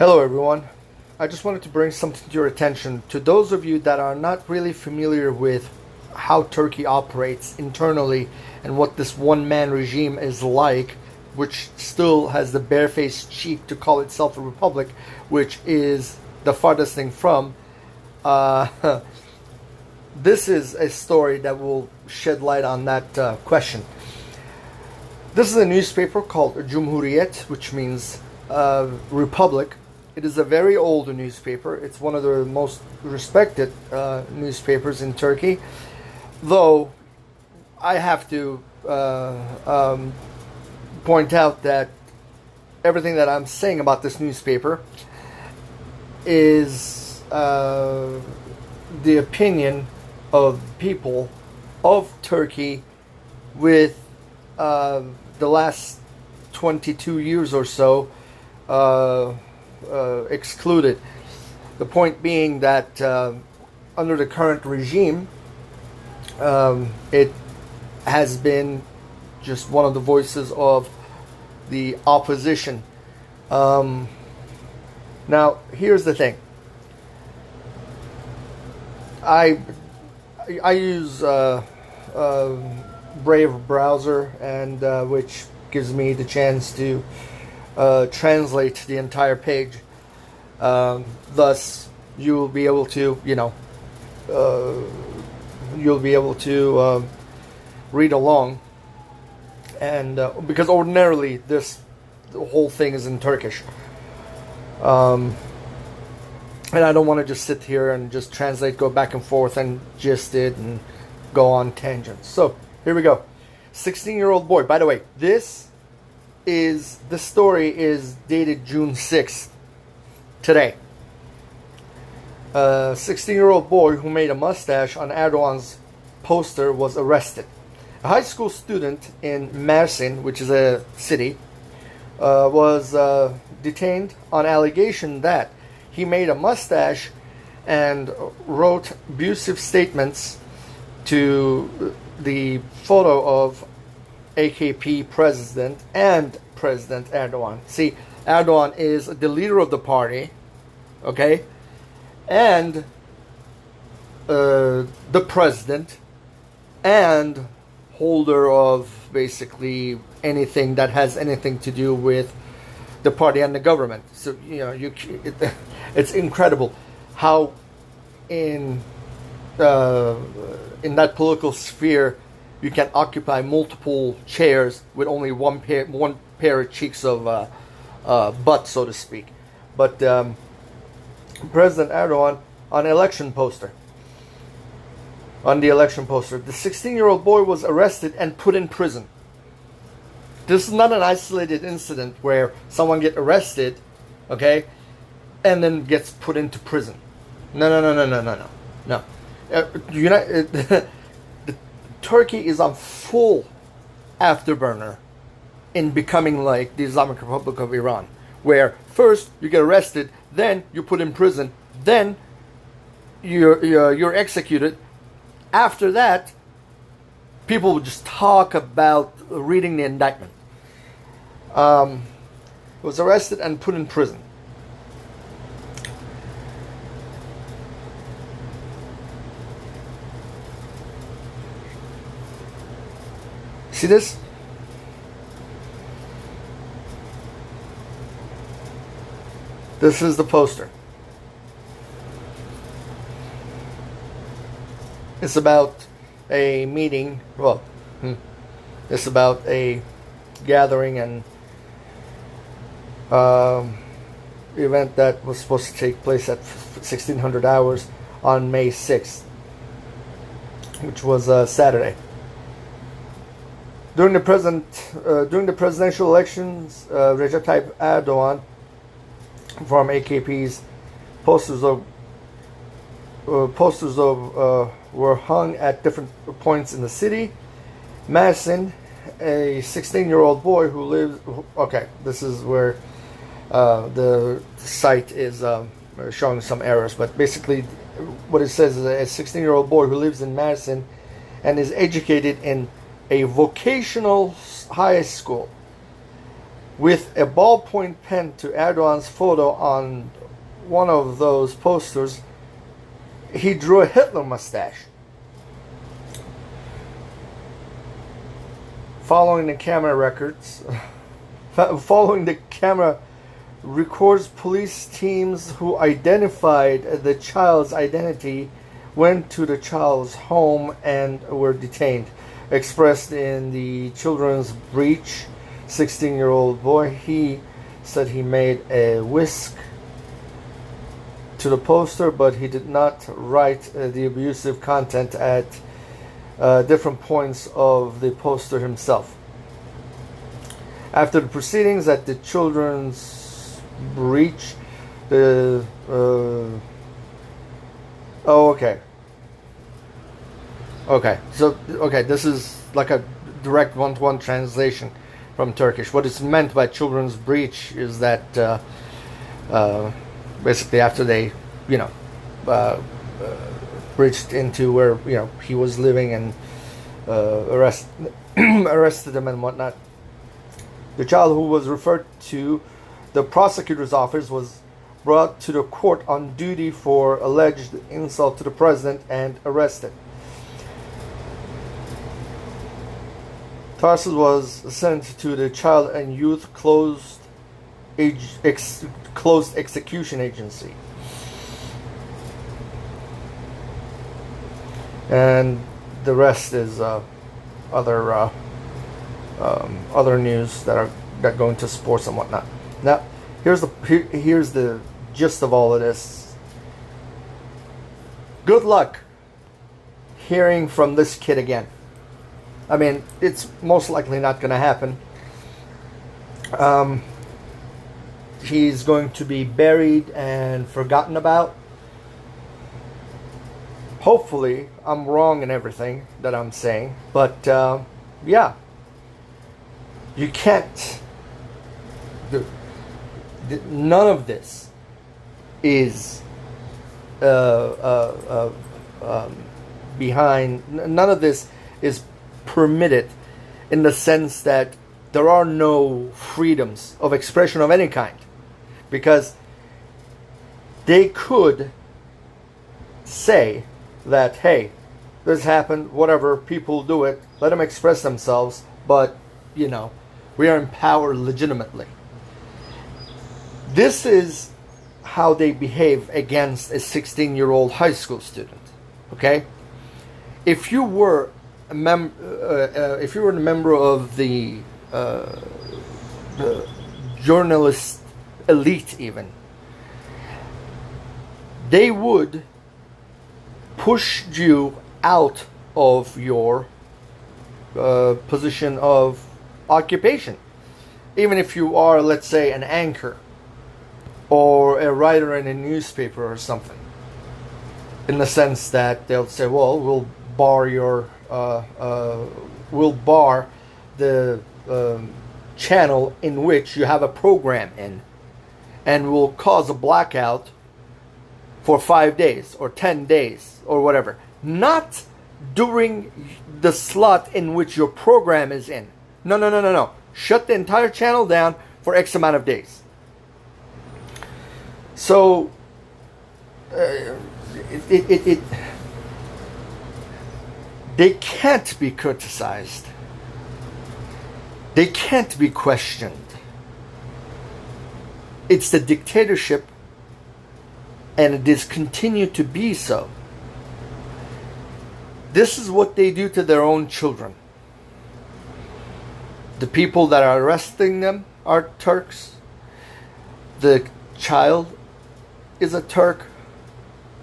Hello everyone. I just wanted to bring something to your attention. To those of you that are not really familiar with how Turkey operates internally and what this one-man regime is like, which still has the barefaced cheek to call itself a republic, which is the farthest thing from, this is a story that will shed light on that question. This is a newspaper called Cumhuriyet, which means republic. It is a very old newspaper. It's one of the most respected newspapers in Turkey. Though, I have to point out that everything that I'm saying about this newspaper is the opinion of people of Turkey with the last 22 years or so excluded. The point being that under the current regime, it has been just one of the voices of the opposition. Now, here's the thing. I use Brave browser, and which gives me the chance to translate the entire page. Thus, you will be able to, you'll be able to read along, and because ordinarily the whole thing is in Turkish, and I don't want to just sit here and just translate, go back and forth, and gist it and go on tangents. So here we go. 16-year-old boy. By the way, the story is dated June 6th, today. A 16-year-old boy who made a mustache on Erdogan's poster was arrested. A high school student in Mersin, which is a city, was detained on allegation that he made a mustache and wrote abusive statements to the photo of AKP president and President Erdogan. See, Erdogan is the leader of the party, okay, and the president and holder of basically anything that has anything to do with the party and the government. So it's incredible how in that political sphere you can occupy multiple chairs with only one pair of cheeks of butt, so to speak. But President Erdogan on the election poster, the 16-year-old boy was arrested and put in prison. This is not an isolated incident where someone gets arrested, okay, and then gets put into prison. No. Turkey is on full afterburner in becoming like the Islamic Republic of Iran, where first you get arrested, then you're put in prison, then you're executed. After that, people would just talk about reading the indictment. Was arrested and put in prison. See this? This is the poster. It's about a meeting, it's about a gathering and event that was supposed to take place at 1600 hours on May 6th, which was Saturday. During the presidential elections, Recep Tayyip Erdogan from AKP's posters were hung at different points in the city. Mersin, a 16-year-old boy who lives... Okay, this is where the site is showing some errors, but basically what it says is a 16-year-old boy who lives in Mersin and is educated in a vocational high school with a ballpoint pen to Erdogan's photo on one of those posters, he drew a Hitler mustache. Following the camera records, police teams who identified the child's identity went to the child's home and were detained. Expressed in the children's breach, 16-year-old boy, he said he made a whisk to the poster, but he did not write the abusive content at different points of the poster himself. After the proceedings at the children's breach, the this is like a direct one-to-one translation from Turkish. What is meant by children's breach is that basically after they, breached into where he was living and arrested him and whatnot. The child, who was referred to the prosecutor's office, was brought to the court on duty for alleged insult to the president and arrested. Tarsus was sent to the Child and Youth Closed Execution Agency. And the rest is other news that go into sports and whatnot. Now, here's the gist of all of this. Good luck hearing from this kid again. I mean, it's most likely not going to happen. He's going to be buried and forgotten about. Hopefully, I'm wrong in everything that I'm saying. But, yeah. You can't... None of this is behind... None of this is permitted in the sense that there are no freedoms of expression of any kind, because they could say that, hey, this happened, whatever, people do it, let them express themselves, but we are in power legitimately. This is how they behave against a 16-year-old high school student. Okay, if you were a member of the journalist elite, even, they would push you out of your position of occupation. Even if you are, let's say, an anchor or a writer in a newspaper or something, in the sense that they'll say, well, we'll bar the channel in which you have a program in, and will cause a blackout for 5 days or 10 days or whatever. Not during the slot in which your program is in. No. Shut the entire channel down for X amount of days. So, they can't be criticized. They can't be questioned. It's the dictatorship, and it is continued to be so. This is what they do to their own children. The people that are arresting them are Turks. The child is a Turk.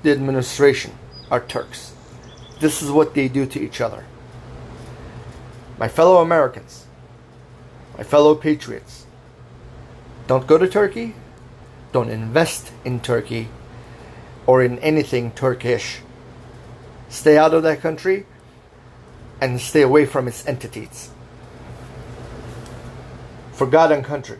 The administration are Turks. This is what they do to each other. My fellow Americans, my fellow patriots, don't go to Turkey. Don't invest in Turkey or in anything Turkish. Stay out of that country and stay away from its entities. Forgotten country.